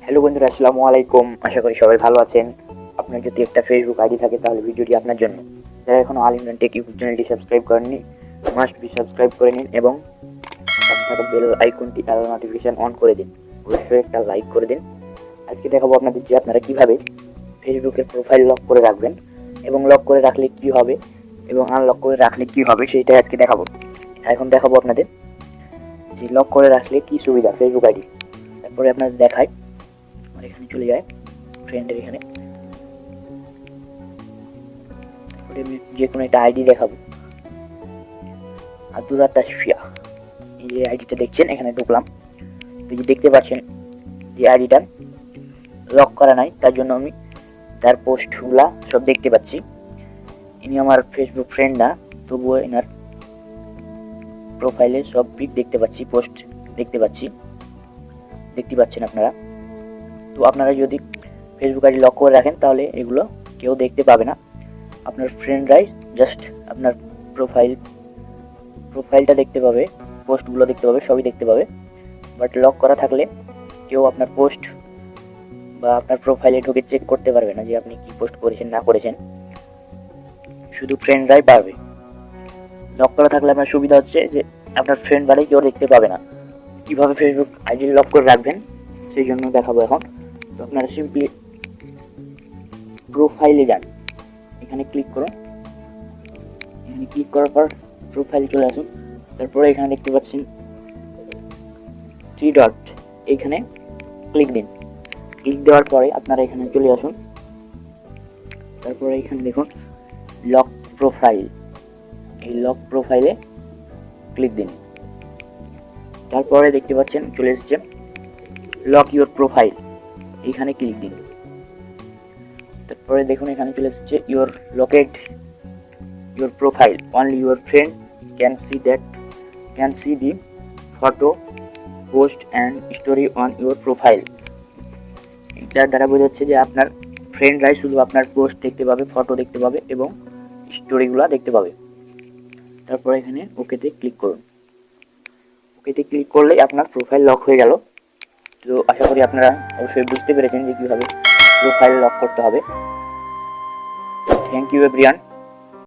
Hello বন্ধুরা, আসসালামু আলাইকুম। আশা করি সবাই ভালো আছেন। আপনার যদি একটা ফেসবুক আইডি থাকে তাহলে ভিডিওটি আপনার জন্য। যারা এখনো আল ইমরান টেক ইউটিউব চ্যানেলটি সাবস্ক্রাইব করেননি, মাস্ট বি সাবস্ক্রাইব করে নিন এবং পাশে থাকা বেল আইকনটি আর নোটিফিকেশন অন করে দিন। অবশ্যই একটা লাইক করে দিন। আজকে দেখাবো আপনাদের যে আপনারা কিভাবে ফেসবুকের প্রোফাইল লক করে রাখবেন এবং লক করে রাখলে কি হবে এবং আনলক করে রাখলে কি হবে সেইটাই আজকে দেখাবো। এখন দেখাবো আপনাদের যে লক করে রাখলে কি সুবিধা ফেসবুক আইডি। তারপরে আপনাদের দেখায় আর এখানে চলে যায় ফ্রেন্ডের এখানে, তারপরে আমি যে কোনো একটা আইডি দেখাবো। আব্দুল্লাহ তাসফিয়া, এই যে আইডিটা দেখছেন এখানে ঢুকলাম। এই যে দেখতে পাচ্ছেন যে আইডিটা লক করা নাই, তার জন্য আমি তার পোস্টগুলা সব দেখতে পাচ্ছি। ইনি আমার ফেসবুক ফ্রেন্ড না, তবুও এনার প্রোফাইলে সব পিক দেখতে পাচ্ছি, পোস্ট দেখতে পাচ্ছেন আপনারা। তো আপনারা যদি ফেসবুক আইডি লক করে রাখেন তাহলে এগুলো কেউ দেখতে পাবে না। আপনার ফ্রেন্ডরাই জাস্ট আপনার প্রোফাইলটা দেখতে পাবে, পোস্টগুলো দেখতে পাবে, সবই দেখতে পাবে। বাট লক করা থাকলে কেউ আপনার পোস্ট বা আপনার প্রোফাইলে ঢুকে চেক করতে পারবে না যে আপনি কি পোস্ট করেছেন না করেছেন, শুধু ফ্রেন্ডরাই পারবে। লক করা থাকলে আপনার সুবিধা হচ্ছে যে আপনার ফ্রেন্ড বাড়ি কেউ দেখতে পাবে না। কীভাবে ফেসবুক আইডি লক করে রাখবেন সেই জন্য দেখাবো এখন। তো আপনারা সিম্পলি প্রোফাইলে যান, এখানে ক্লিক করুন। এখানে ক্লিক করার পর প্রোফাইল চলে আসুন। তারপরে এখানে দেখতে পাচ্ছেন 3 ডট, এইখানে ক্লিক দিন। ক্লিক দেওয়ার পরে আপনারা এখানে চলে আসুন। তারপরে এখানে দেখুন লক প্রোফাইল, এই লক প্রোফাইলে ক্লিক দিন। তারপরে দেখতে পাচ্ছেন চলে এসেছে লক ইউর প্রোফাইল, এইখানে ক্লিক দিন। তারপরে দেখুন এখানে চলে এসেছে your locate your profile, only your friend can see the photo post and story on your profile. এটার দ্বারা বোঝাচ্ছে যে আপনার ফ্রেন্ডরাই শুধু আপনার পোস্ট দেখতে পাবে, ফটো দেখতে পাবে এবং স্টোরিগুলো দেখতে পাবে। তারপরে এখানে ওকেতে ক্লিক করুন। ওকেতে ক্লিক করলেই আপনার প্রোফাইল লক হয়ে গেল। তো আশা করি আপনারা অবশ্যই বুঝতে পেরেছেন যে কীভাবে প্রোফাইল লক করতে হবে। Thank you everyone.